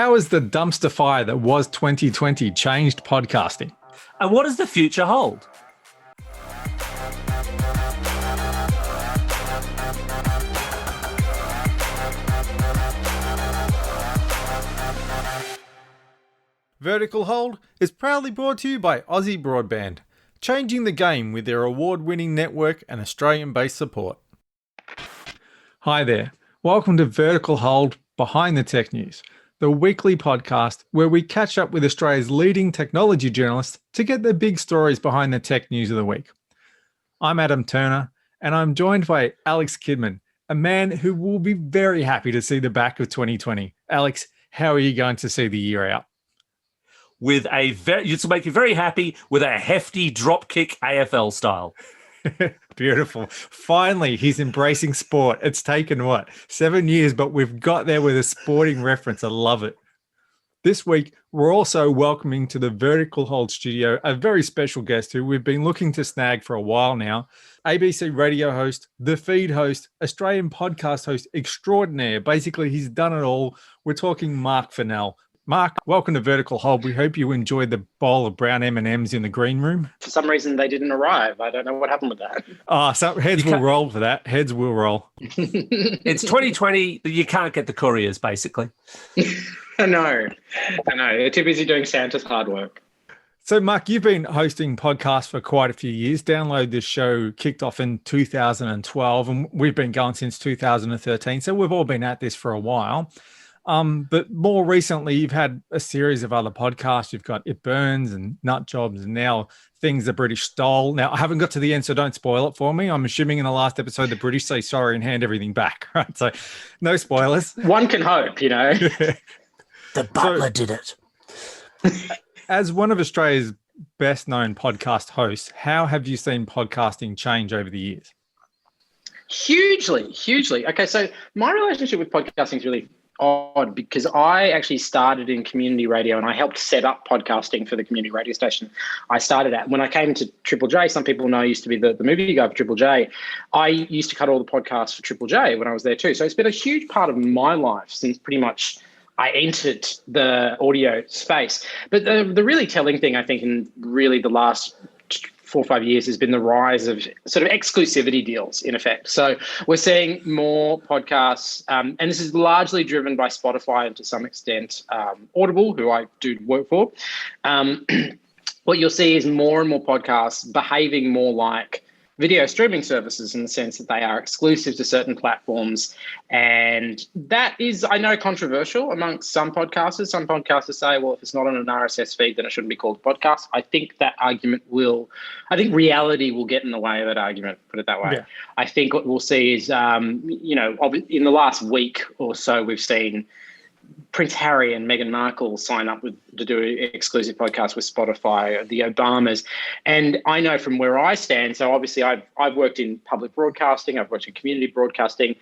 how has the dumpster fire that was 2020 changed podcasting? And what does the future hold? Vertical Hold is proudly brought to you by Aussie Broadband, changing the game with their award-winning network and Australian-based support. Hi there. Welcome to Vertical Hold Behind the Tech News, the weekly podcast where we catch up with Australia's leading technology journalists to get the big stories behind the tech news of the week. I'm Adam Turner, and I'm joined by Alex Kidman, a man who will be very happy to see the back of 2020. Alex, how are you going to see the year out? With to make you very happy with a hefty dropkick AFL style. Beautiful. Finally, he's embracing sport. It's taken, 7 years, but we've got there with a sporting reference. I love it. This week, we're also welcoming to the Vertical Hold studio a very special guest who we've been looking to snag for a while now. ABC radio host, The Feed host, Australian podcast host extraordinaire. Basically, he's done it all. We're talking Mark Fennell. Mark, welcome to Vertical Hold. We hope you enjoyed the bowl of brown M&Ms in the green room. For some reason, they didn't arrive. I don't know what happened with that. So heads will roll for that. Heads will roll. It's 2020. You can't get the couriers, basically. I know. They're too busy doing Santa's hard work. So, Mark, you've been hosting podcasts for quite a few years. Download This Show kicked off in 2012, and we've been going since 2013. So we've all been at this for a while. But more recently, you've had a series of other podcasts. You've got It Burns and Nut Jobs and now Things the British Stole. Now, I haven't got to the end, so don't spoil it for me. I'm assuming in the last episode, the British say sorry and hand everything back, right? So no spoilers. One can hope, The butler did it. As one of Australia's best-known podcast hosts, how have you seen podcasting change over the years? Hugely. Okay, so my relationship with podcasting is really odd because I actually started in community radio and I helped set up podcasting for the community radio station I started at. When I came to Triple J, some people know I used to be the movie guy for Triple J. I used to cut all the podcasts for Triple J when I was there too. So it's been a huge part of my life since pretty much I entered the audio space. But the really telling thing, I think, in really the last 4 or 5 years has been the rise of sort of exclusivity deals, in effect. So we're seeing more podcasts, and this is largely driven by Spotify and to some extent Audible, who I do work for. What you'll see is more and more podcasts behaving more like video streaming services in the sense that they are exclusive to certain platforms. And that is, I know, controversial amongst some podcasters. Some podcasters say, well, if it's not on an RSS feed, then it shouldn't be called a podcast. I think reality will get in the way of that argument, put it that way. Yeah. I think what we'll see is, in the last week or so, we've seen Prince Harry and Meghan Markle sign up to do an exclusive podcast with Spotify, the Obamas. And I know from where I stand, so obviously I've worked in public broadcasting, I've worked in community broadcasting,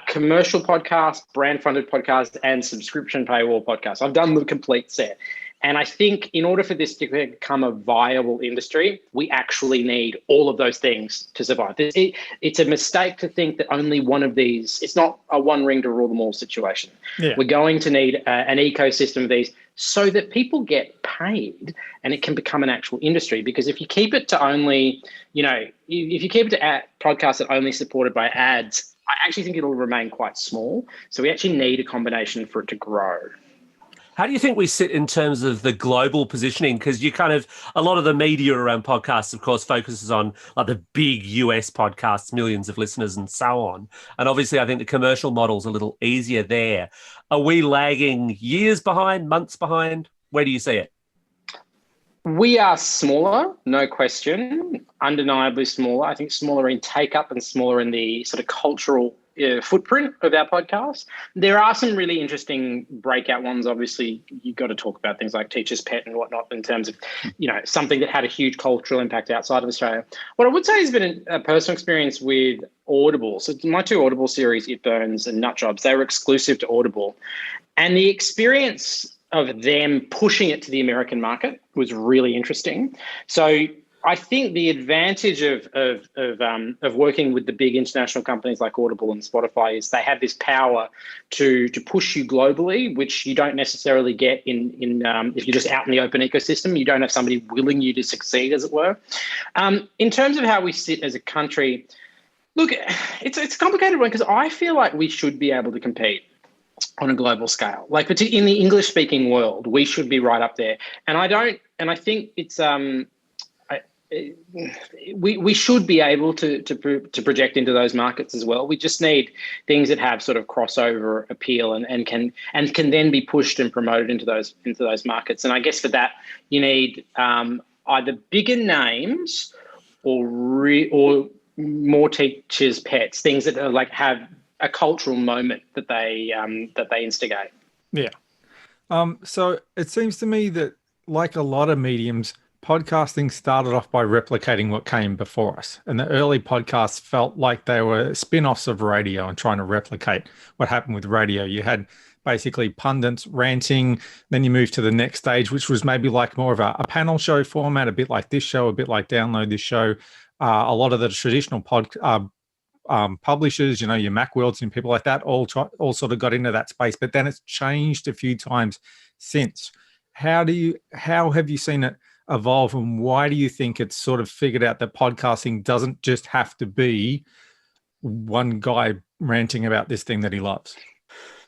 commercial podcasts, brand-funded podcasts, and subscription paywall podcasts. I've done the complete set. And I think in order for this to become a viable industry, we actually need all of those things to survive. It's a mistake to think that only one of these, it's not a one ring to rule them all situation. Yeah. We're going to need an ecosystem of these so that people get paid and it can become an actual industry. Because if you keep it to only, if you keep it to podcasts that are only supported by ads, I actually think it'll remain quite small. So we actually need a combination for it to grow. How do you think we sit in terms of the global positioning? Because a lot of the media around podcasts, of course, focuses on like the big US podcasts, millions of listeners and so on. And obviously, I think the commercial model's a little easier there. Are we lagging years behind, months behind? Where do you see it? We are smaller, no question, undeniably smaller. I think smaller in take-up and smaller in the sort of cultural footprint of our podcast. There are some really interesting breakout ones. Obviously, you've got to talk about things like Teacher's Pet and whatnot in terms of, something that had a huge cultural impact outside of Australia. What I would say has been a personal experience with Audible. So my 2 Audible series, It Burns and Nut Jobs, they were exclusive to Audible. And the experience of them pushing it to the American market was really interesting. So I think the advantage of working with the big international companies like Audible and Spotify is they have this power to push you globally, which you don't necessarily get in if you're just out in the open ecosystem. You don't have somebody willing you to succeed, as it were. In terms of how we sit as a country, look, it's a complicated one because I feel like we should be able to compete on a global scale. Like, particularly in the English-speaking world, we should be right up there. And I think it's we should be able to project into those markets as well. We just need things that have sort of crossover appeal and can then be pushed and promoted into those markets. And I guess for that you need either bigger names or more teachers' pets, things that are like have a cultural moment that they instigate. Yeah. So it seems to me that, like a lot of mediums, podcasting started off by replicating what came before us. And the early podcasts felt like they were spin-offs of radio and trying to replicate what happened with radio. You had basically pundits ranting, then you moved to the next stage, which was maybe like more of a panel show format, a bit like this show, a bit like Download This Show. A lot of the traditional publishers, your Macworlds and people like that, all sort of got into that space. But then it's changed a few times since. How have you seen it evolve, and why do you think it's sort of figured out that podcasting doesn't just have to be one guy ranting about this thing that he loves?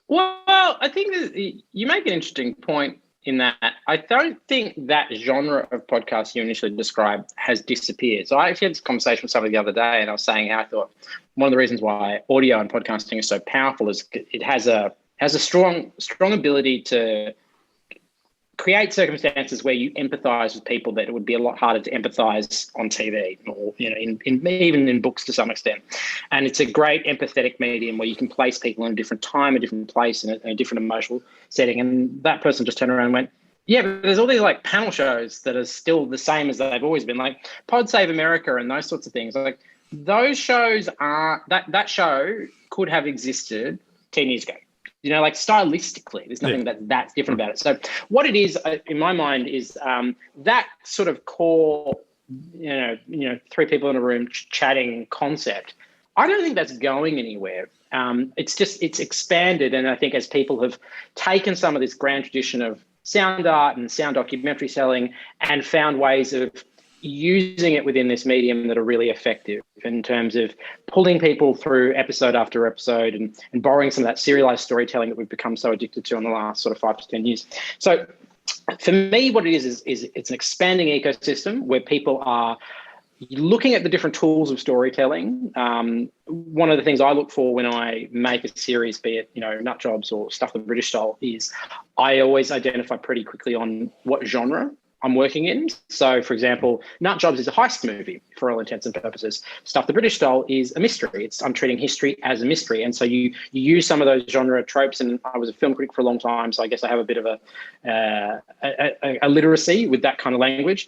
Well, I think that you make an interesting point in that I don't think that genre of podcast you initially described has disappeared. So I actually had this conversation with somebody the other day, and I was saying how I thought one of the reasons why audio and podcasting is so powerful is it has a strong ability to create circumstances where you empathize with people that it would be a lot harder to empathize on TV or even in books to some extent. And it's a great empathetic medium where you can place people in a different time, a different place, and a different emotional setting. And that person just turned around and went, yeah, but there's all these like panel shows that are still the same as they've always been, like Pod Save America and those sorts of things. Like those shows are that show could have existed 10 years ago. Like stylistically, there's nothing that's different about it. So what it is, in my mind, is that sort of core, three people in a room chatting concept. I don't think that's going anywhere. It's expanded. And I think as people have taken some of this grand tradition of sound art and sound documentary selling and found ways of using it within this medium that are really effective in terms of pulling people through episode after episode and borrowing some of that serialized storytelling that we've become so addicted to in the last sort of 5 to 10 years. So for me, what it is it's an expanding ecosystem where people are looking at the different tools of storytelling. One of the things I look for when I make a series, be it, Nut Jobs or Stuff the British Style, is I always identify pretty quickly on what genre I'm working in. So, for example, Nut Jobs is a heist movie for all intents and purposes. Stuff the British Style is a mystery. I'm treating history as a mystery. And so you use some of those genre tropes. And I was a film critic for a long time, so I guess I have a bit of a literacy with that kind of language.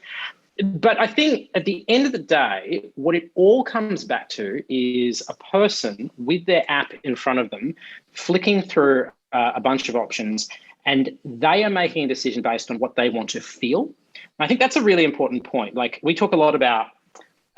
But I think at the end of the day, what it all comes back to is a person with their app in front of them, flicking through a bunch of options, and they are making a decision based on what they want to feel. I think that's a really important point. Like, we talk a lot about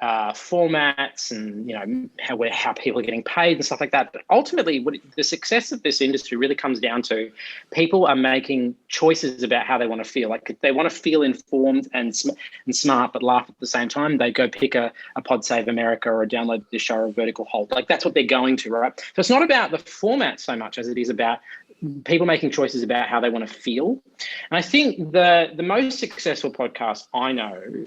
formats and how people are getting paid and stuff like that. But ultimately, the success of this industry really comes down to people are making choices about how they want to feel. Like, if they want to feel informed and smart but laugh at the same time, they go pick a Pod Save America or a Download This Show or a Vertical Hold. Like, that's what they're going to, right? So it's not about the format so much as it is about people making choices about how they want to feel. And I think the most successful podcasts I know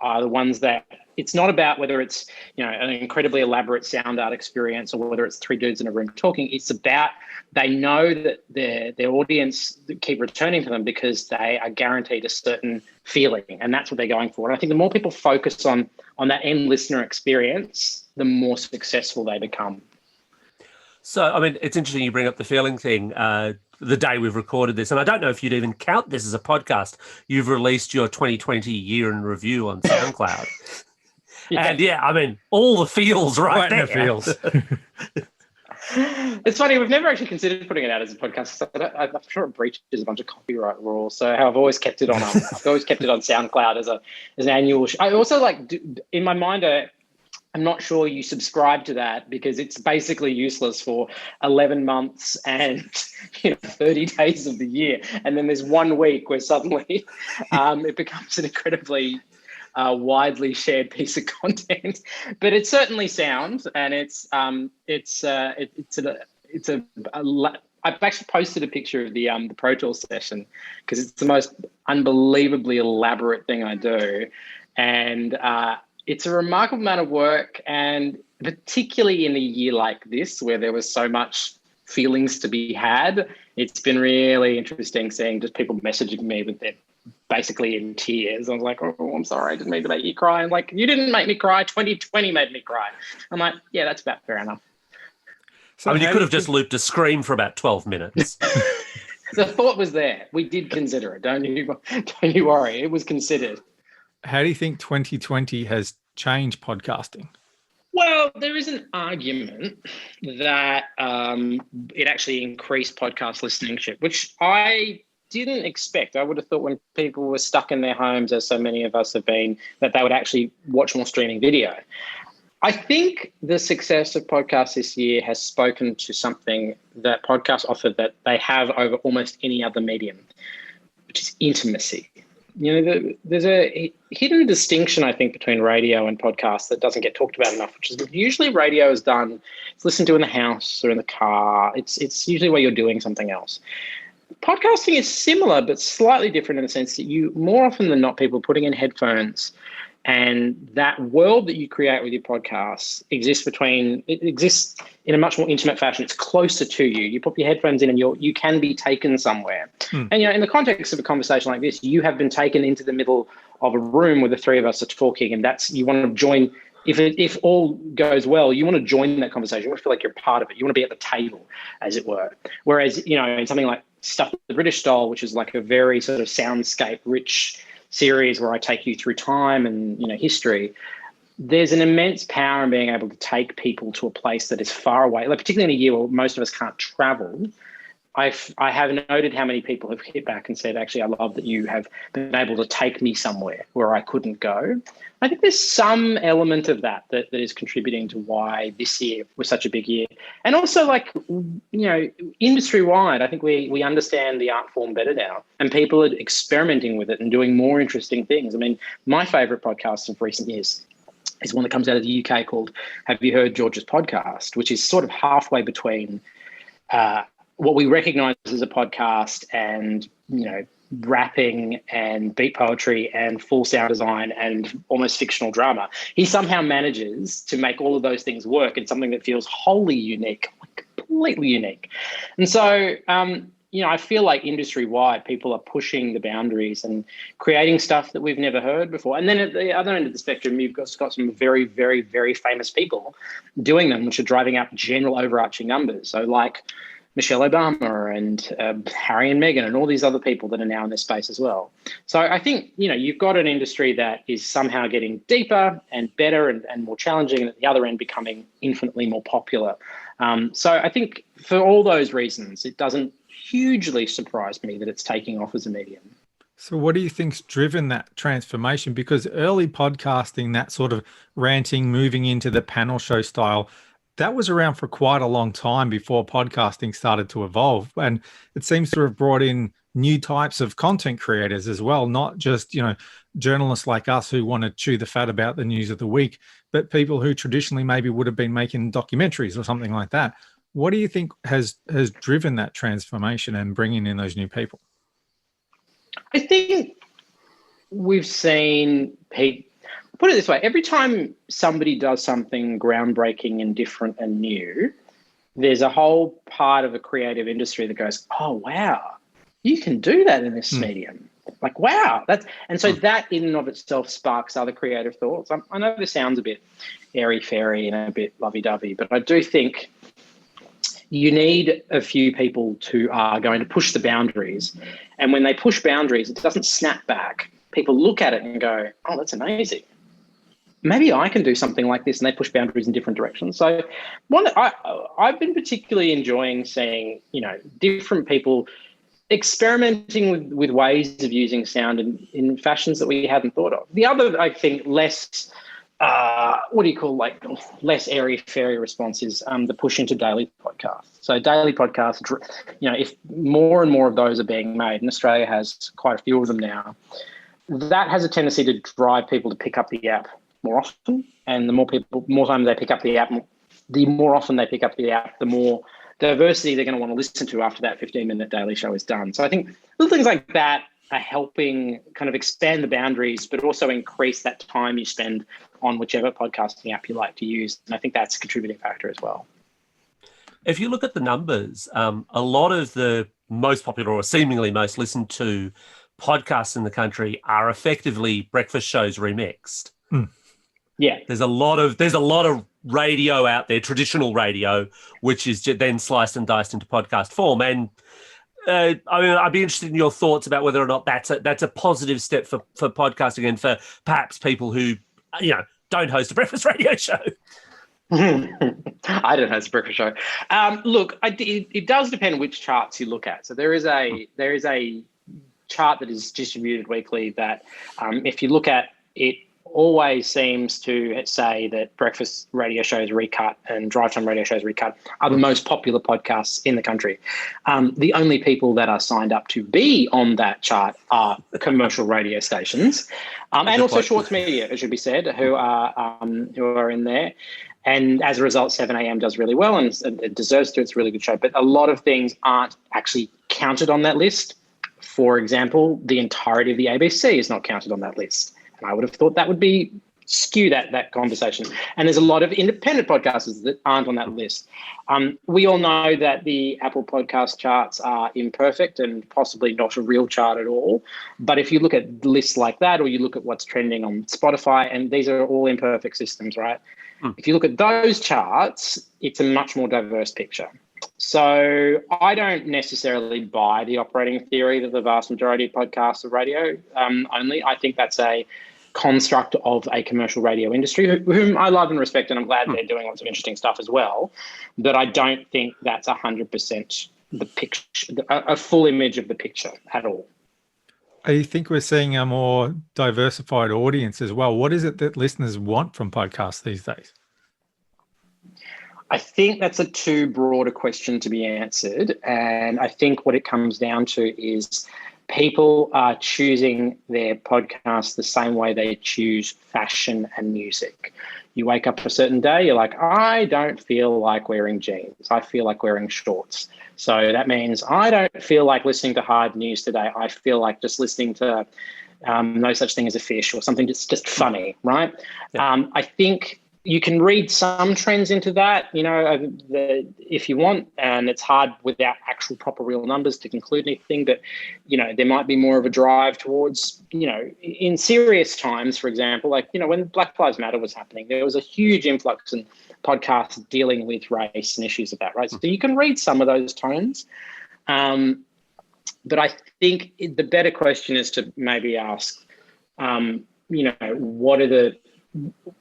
are the ones that it's not about whether it's an incredibly elaborate sound art experience or whether it's three dudes in a room talking. It's about they know that their audience keep returning to them because they are guaranteed a certain feeling, and that's what they're going for. And I think the more people focus on that end listener experience, the more successful they become. So, I mean, it's interesting you bring up the feeling thing. The day we've recorded this, and I don't know if you'd even count this as a podcast, you've released your 2020 year in review on SoundCloud. And I mean, all the feels right there. The feels. It's funny, we've never actually considered putting it out as a podcast. So I'm sure it breaches a bunch of copyright rules. So I've always kept it on. I've always kept it on SoundCloud as an annual. I also in my mind. I'm not sure you subscribe to that because it's basically useless for 11 months and 30 days of the year. And then there's 1 week where suddenly it becomes an incredibly widely shared piece of content. But it's certainly sound, and I've actually posted a picture of the Pro Tools session because it's the most unbelievably elaborate thing I do. And it's a remarkable amount of work, and particularly in a year like this where there was so much feelings to be had, it's been really interesting seeing just people messaging me with their basically in tears. I was like, oh, I'm sorry, I didn't mean to make you cry. I'm like, you didn't make me cry. 2020 made me cry. I'm like, yeah, that's about fair enough. So you could have just looped a scream for about 12 minutes. The thought was there. We did consider it. Don't you worry. It was considered. How do you think 2020 has changed podcasting? Well, there is an argument that it actually increased podcast listenership, which I didn't expect. I would have thought when people were stuck in their homes, as so many of us have been, that they would actually watch more streaming video. I think the success of podcasts this year has spoken to something that podcasts offer that they have over almost any other medium, which is intimacy. There's a hidden distinction, I think, between radio and podcasts that doesn't get talked about enough, which is that usually radio is done, it's listened to in the house or in the car. It's usually where you're doing something else. Podcasting is similar, but slightly different in the sense that you, more often than not, people putting in headphones, and that world that you create with your podcasts exists in a much more intimate fashion. It's closer to you. You put your headphones in and you can be taken somewhere. And, in the context of a conversation like this, you have been taken into the middle of a room where the three of us are talking, and you want to join. If all goes well, you want to join that conversation. You want to feel like you're part of it. You want to be at the table, as it were. Whereas, in something like Stuff the British Style, which is like a very sort of soundscape-rich series where I take you through time and history, there's an immense power in being able to take people to a place that is far away, like particularly in a year where most of us can't travel. I have noted how many people have hit back and said, actually, I love that you have been able to take me somewhere where I couldn't go. I think there's some element of that is contributing to why this year was such a big year. And also, industry-wide, I think we understand the art form better now, and people are experimenting with it and doing more interesting things. I mean, my favourite podcast of recent years is one that comes out of the UK called Have You Heard George's Podcast, which is sort of halfway between what we recognise as a podcast and, rapping and beat poetry and full sound design and almost fictional drama. He somehow manages to make all of those things work in something that feels wholly unique, completely unique. And so, I feel like industry-wide, people are pushing the boundaries and creating stuff that we've never heard before. And then at the other end of the spectrum, you've got some very, very, very famous people doing them, which are driving up general overarching numbers. So like Michelle Obama and Harry and Meghan and all these other people that are now in this space as well. So I think, you've got an industry that is somehow getting deeper and better and more challenging, and at the other end becoming infinitely more popular. So I think for all those reasons, it doesn't hugely surprise me that it's taking off as a medium. So what do you think's driven that transformation? Because early podcasting, that sort of ranting, moving into the panel show style, that was around for quite a long time before podcasting started to evolve. And it seems to have brought in new types of content creators as well, not just, journalists like us who want to chew the fat about the news of the week, but people who traditionally maybe would have been making documentaries or something like that. What do you think has driven that transformation and bringing in those new people? I think we've seen people. Put it this way, every time somebody does something groundbreaking and different and new, there's a whole part of a creative industry that goes, oh, wow, you can do that in this medium. Like, wow. That in and of itself sparks other creative thoughts. I know this sounds a bit airy-fairy and a bit lovey-dovey, but I do think you need a few people who are going to push the boundaries. And when they push boundaries, it doesn't snap back. People look at it and go, oh, that's amazing. maybe I can do something like this, and they push boundaries in different directions. So I've been particularly enjoying seeing, different people experimenting with ways of using sound in fashions that we hadn't thought of. The other, I think, less less airy-fairy response is the push into daily podcasts. So daily podcasts, if more and more of those are being made, and Australia has quite a few of them now, that has a tendency to drive people to pick up the app more often. And the more time they pick up the app, the more often they pick up the app, the more diversity they're going to want to listen to after that 15-minute daily show is done. So I think little things like that are helping kind of expand the boundaries, but also increase that time you spend on whichever podcasting app you like to use. And I think that's a contributing factor as well. If you look at the numbers, a lot of the most popular or seemingly most listened to podcasts in the country are effectively breakfast shows remixed. Yeah, there's a lot of radio out there, traditional radio, which is then sliced and diced into podcast form. And I'd be interested in your thoughts about whether or not that's a positive step for podcasting and for perhaps people who don't host a breakfast radio show. I don't host a breakfast show. Look, it does depend which charts you look at. So there is a chart that is distributed weekly that if you look at it, always seems to say that breakfast radio shows recut and drive time radio shows recut are the most popular podcasts in the country. The only people that are signed up to be on that chart are commercial radio stations, and also Schwartz Media, it should be said, who are in there. And as a result, 7am does really well, and it deserves to. It's a really good show. But a lot of things aren't actually counted on that list. For example, the entirety of the ABC is not counted on that list. And I would have thought that would be skew that conversation. And there's a lot of independent podcasters that aren't on that list. We all know that the Apple podcast charts are imperfect and possibly not a real chart at all. But if you look at lists like that, or you look at what's trending on Spotify, and these are all imperfect systems, right? If you look at those charts, it's a much more diverse picture. So I don't necessarily buy the operating theory that the vast majority of podcasts are radio only. I think that's a construct of a commercial radio industry, whom I love and respect, and I'm glad they're doing lots of interesting stuff as well. But I don't think that's 100% the picture, a full image of the picture at all. I think we're seeing a more diversified audience as well. What is it that listeners want from podcasts these days? I think that's a too broad a question to be answered. And I think what it comes down to is people are choosing their podcasts the same way they choose fashion and music. You wake up a certain day, you're like, I don't feel like wearing jeans. I feel like wearing shorts. So that means I don't feel like listening to hard news today. I feel like just listening to No Such Thing as a Fish or something that's just funny, right? Yeah. I think you can read some trends into that, if you want, and it's hard without actual proper real numbers to conclude anything. But, there might be more of a drive towards, in serious times, for example, like, when Black Lives Matter was happening, there was a huge influx in podcasts dealing with race and issues of that, right? So you can read some of those tones. But I think the better question is to maybe ask, what are the,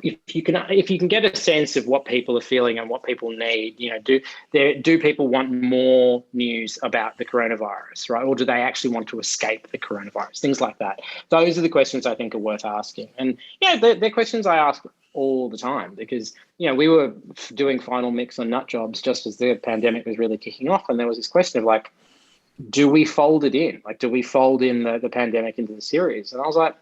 if you can get a sense of what people are feeling and what people need, do people want more news about the coronavirus, right? Or do they actually want to escape the coronavirus? Things like that. Those are the questions I think are worth asking. And they're questions I ask all the time because, we were doing Final Mix on Nut Jobs just as the pandemic was really kicking off. And there was this question of like, do we fold it in? Like, do we fold in the pandemic into the series? And I was like,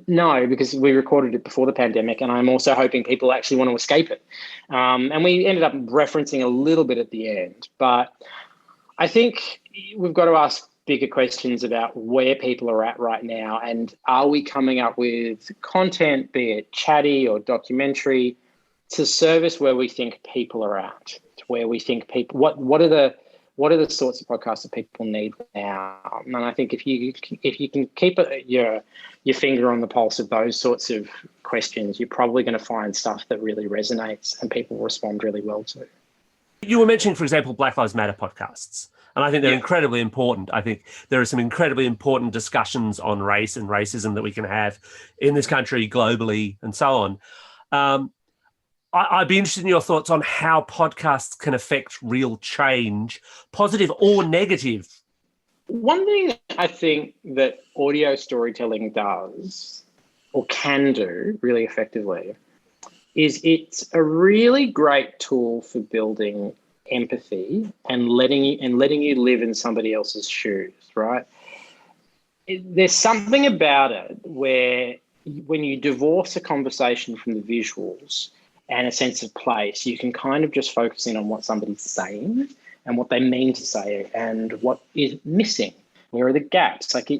no, because we recorded it before the pandemic, and I'm also hoping people actually want to escape it. And we ended up referencing a little bit at the end. But I think we've got to ask bigger questions about where people are at right now, and are we coming up with content, be it chatty or documentary, to service where we think people are at, to where we think people, what are the sorts of podcasts that people need now? And I think if you can keep your finger on the pulse of those sorts of questions, you're probably going to find stuff that really resonates and people respond really well to. You were mentioning, for example, Black Lives Matter podcasts, and I think they're incredibly important. I think there are some incredibly important discussions on race and racism that we can have in this country, globally, and so on. I'd be interested in your thoughts on how podcasts can affect real change, positive or negative. One thing I think that audio storytelling does, or can do really effectively, is it's a really great tool for building empathy and letting you live in somebody else's shoes, right? There's something about it where when you divorce a conversation from the visuals and a sense of place, you can kind of just focus in on what somebody's saying and what they mean to say and what is missing. Where are the gaps? Like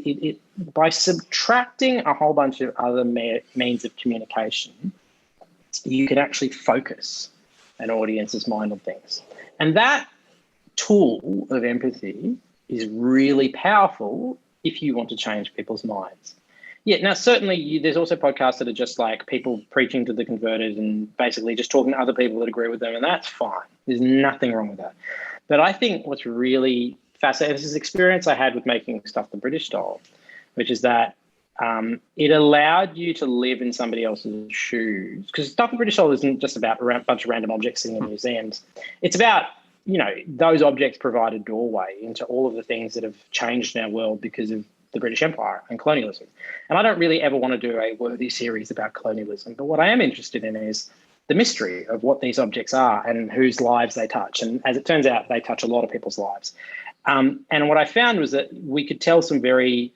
by subtracting a whole bunch of other means of communication, you can actually focus an audience's mind on things. And that tool of empathy is really powerful if you want to change people's minds. Yeah, now certainly there's also podcasts that are just like people preaching to the converted and basically just talking to other people that agree with them, and that's fine. There's nothing wrong with that. But I think what's really fascinating, this is an experience I had with making Stuff the British Style, which is that it allowed you to live in somebody else's shoes. Because Stuff the British Style isn't just about a bunch of random objects sitting in museums. It's about, those objects provide a doorway into all of the things that have changed in our world because of the British Empire and colonialism. And I don't really ever want to do a worthy series about colonialism, but what I am interested in is the mystery of what these objects are and whose lives they touch. And as it turns out, they touch a lot of people's lives. And what I found was that we could tell some very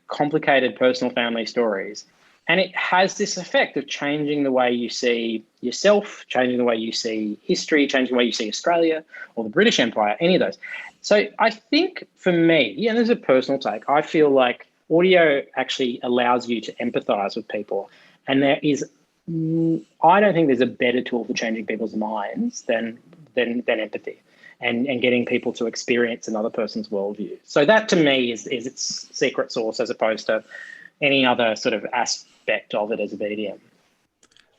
complicated personal family stories. And it has this effect of changing the way you see yourself, changing the way you see history, changing the way you see Australia or the British Empire, any of those. So I think for me, and this is a personal take, I feel like audio actually allows you to empathize with people. And I don't think there's a better tool for changing people's minds than empathy and getting people to experience another person's worldview. So that to me is its secret sauce as opposed to any other sort of aspect of it as a medium.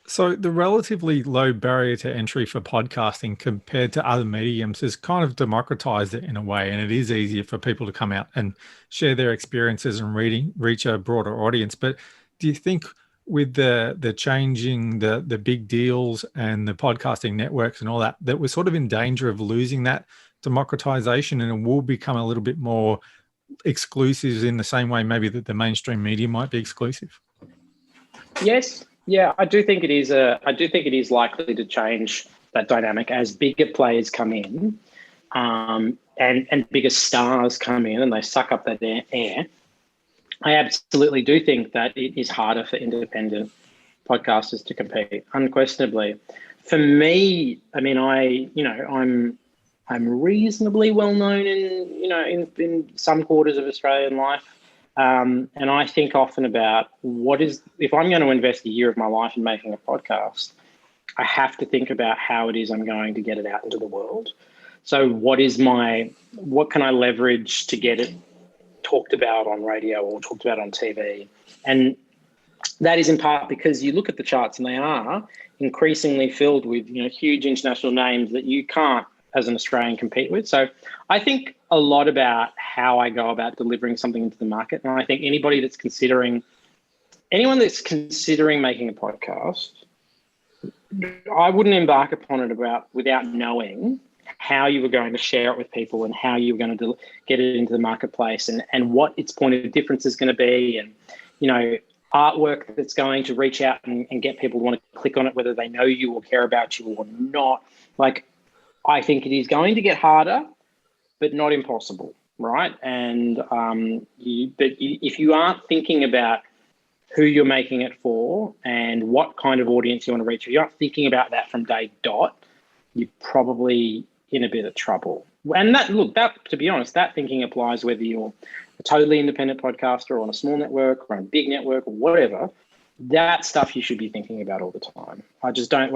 So the relatively low barrier to entry for podcasting compared to other mediums has kind of democratized it in a way, and it is easier for people to come out and share their experiences and reach a broader audience. But do you think with the changing the big deals and the podcasting networks and all that we're sort of in danger of losing that democratization and it will become a little bit more exclusive in the same way maybe that the mainstream media might be exclusive? Yes. Yeah, I do think it is likely to change that dynamic as bigger players come in and bigger stars come in and they suck up that air. I absolutely do think that it is harder for independent podcasters to compete, unquestionably. For me, I mean, I'm reasonably well known in some quarters of Australian life. And I think often about if I'm going to invest a year of my life in making a podcast, I have to think about how it is I'm going to get it out into the world. So what can I leverage to get it talked about on radio or talked about on TV? And that is in part because you look at the charts and they are increasingly filled with, huge international names that you can't, as an Australian, compete with. So I think a lot about how I go about delivering something into the market. And I think anyone that's considering making a podcast, I wouldn't embark upon it without knowing how you were going to share it with people and how you were going to get it into the marketplace and what its point of difference is going to be. And, artwork that's going to reach out and get people to want to click on it, whether they know you or care about you or not. Like, I think it is going to get harder, but not impossible, right? And if you aren't thinking about who you're making it for and what kind of audience you want to reach, if you aren't thinking about that from day dot, you're probably in a bit of trouble. And to be honest, that thinking applies whether you're a totally independent podcaster or on a small network or on a big network or whatever. That stuff you should be thinking about all the time. I just don't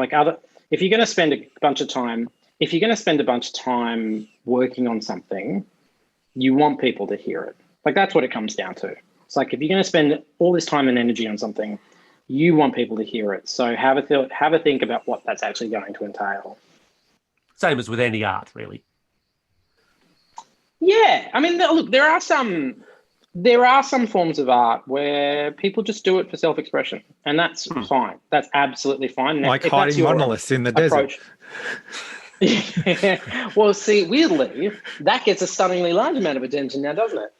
if you're going to spend a bunch of time working on something, you want people to hear it. Like, that's what it comes down to. It's like, if you're going to spend all this time and energy on something, you want people to hear it. So have a think about what that's actually going to entail. Same as with any art, really. Yeah, I mean, look, there are some forms of art where people just do it for self-expression, and that's fine. That's absolutely fine. Like If hiding monoliths in the desert. Yeah. Well, see, weirdly, that gets a stunningly large amount of attention now, doesn't it?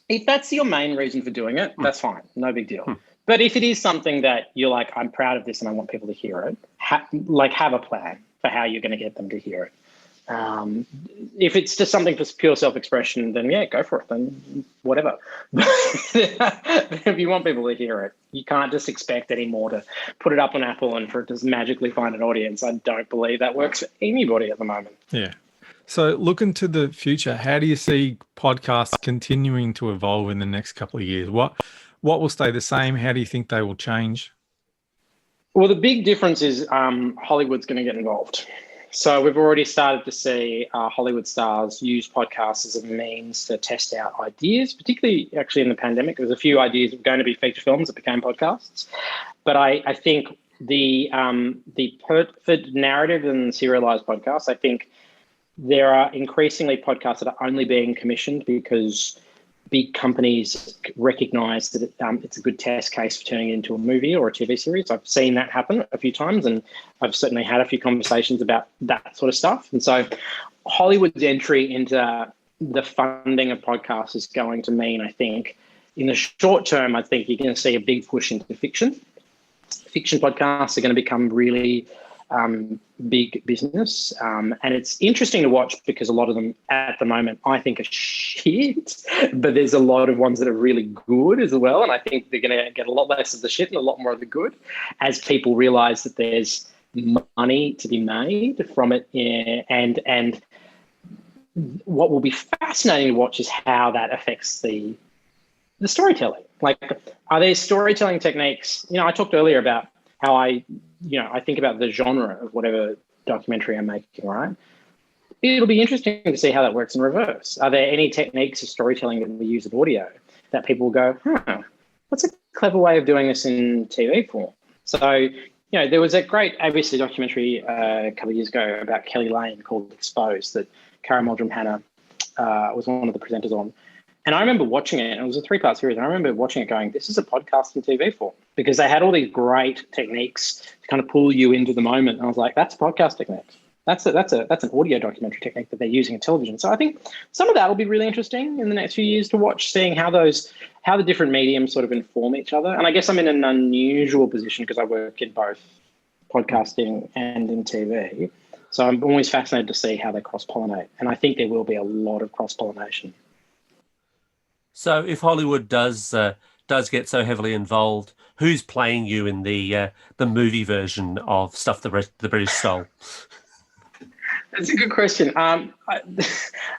If that's your main reason for doing it, that's fine. No big deal. But if it is something that you're like, I'm proud of this and I want people to hear it, have a plan for how you're going to get them to hear it. If it's just something for pure self-expression, then yeah, go for it. Then whatever. But if you want people to hear it, you can't just expect anymore to put it up on Apple and for it to magically find an audience. I don't believe that works for anybody at the moment. Yeah. So looking to the future, how do you see podcasts continuing to evolve in the next couple of years? What will stay the same? How do you think they will change? Well, the big difference is Hollywood's going to get involved. So we've already started to see Hollywood stars use podcasts as a means to test out ideas, particularly actually in the pandemic. There was a few ideas that were going to be feature films that became podcasts. But I think the for narrative and serialized podcasts, I think there are increasingly podcasts that are only being commissioned because big companies recognize that it's a good test case for turning it into a movie or a TV series. I've seen that happen a few times, and I've certainly had a few conversations about that sort of stuff. And so Hollywood's entry into the funding of podcasts is going to mean, I think, in the short term, I think you're going to see a big push into fiction. Fiction podcasts are going to become really big business. And it's interesting to watch because a lot of them at the moment, I think, are shit, but there's a lot of ones that are really good as well. And I think they're going to get a lot less of the shit and a lot more of the good as people realize that there's money to be made from it. And what will be fascinating to watch is how that affects the storytelling. Like, are there storytelling techniques? You know, I talked earlier about how I think about the genre of whatever documentary I'm making, right? It'll be interesting to see how that works in reverse. Are there any techniques of storytelling that we use in audio that people will go, what's a clever way of doing this in TV form? So, there was a great ABC documentary a couple of years ago about Kelly Lane called Exposed that Kara Meldrum-Hanna was one of the presenters on. And I remember watching it, and it was a 3-part series, and I remember watching it going, this is a podcast in TV form, because they had all these great techniques to kind of pull you into the moment. And I was like, that's a podcast technique. That's an audio documentary technique that they're using in television. So I think some of that will be really interesting in the next few years to watch, seeing how the different mediums sort of inform each other. And I guess I'm in an unusual position because I work in both podcasting and in TV. So I'm always fascinated to see how they cross-pollinate. And I think there will be a lot of cross-pollination. So if Hollywood does get so heavily involved, who's playing you in the movie version of Stuff the British Stole? That's a good question.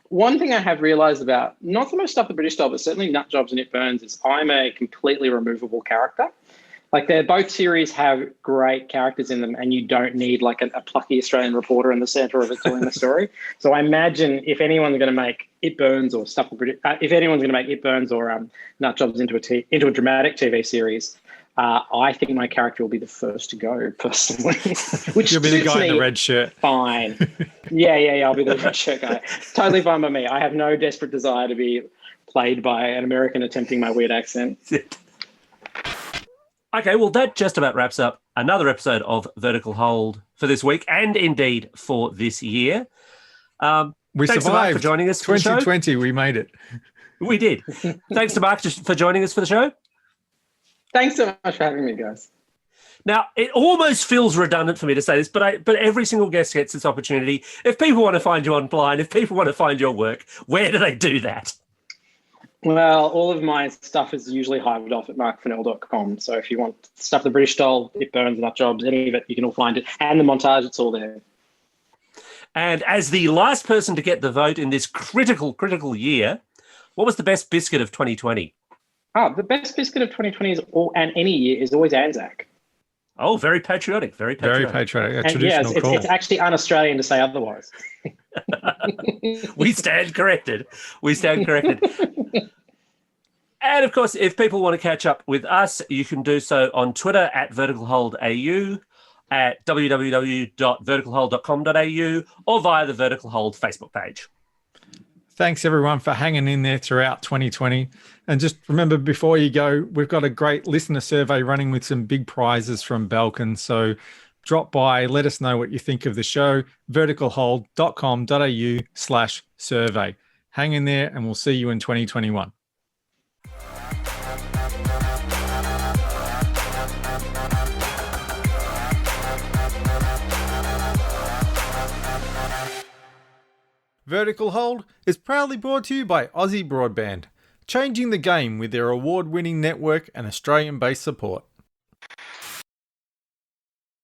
One thing I have realised about not so much Stuff the British Stole, but certainly Nut Jobs and It Burns is I'm a completely removable character. Like, both series have great characters in them, and you don't need like a plucky Australian reporter in the centre of it telling the story. So I imagine if anyone's going to make It Burns or Stuff the British, if anyone's going to make It Burns or Nut Jobs into a dramatic TV series, I think my character will be the first to go personally. Which you'll be the guy in the red shirt. Fine. Yeah. I'll be the red shirt guy. Totally fine by me. I have no desperate desire to be played by an American attempting my weird accent. Okay, well, that just about wraps up another episode of Vertical Hold for this week and indeed for this year. We thanks survived. To Mark for joining us for 2020, the show. We made it. We did. Thanks to Mark for joining us for the show. Thanks so much for having me, guys. Now, it almost feels redundant for me to say this, but every single guest gets this opportunity. If people want to find you online, if people want to find your work, where do they do that? Well, all of my stuff is usually hived off at markfennell.com. So if you want Stuff the British Stole, It Burns, Nut Jobs, any of it, you can all find it. And the montage, it's all there. And as the last person to get the vote in this critical year, what was the best biscuit of 2020? The best biscuit of 2020 and any year is always Anzac. Oh, very patriotic. Very patriotic. Very patriotic. Traditional call. It's actually un-Australian to say otherwise. We stand corrected. And, of course, if people want to catch up with us, you can do so on Twitter at VerticalHoldAU at www.verticalhold.com.au or via the Vertical Hold Facebook page. Thanks everyone for hanging in there throughout 2020. And just remember, before you go, we've got a great listener survey running with some big prizes from Belkin. So drop by, let us know what you think of the show, verticalhold.com.au/survey. Hang in there and we'll see you in 2021. Vertical Hold is proudly brought to you by Aussie Broadband, changing the game with their award-winning network and Australian-based support.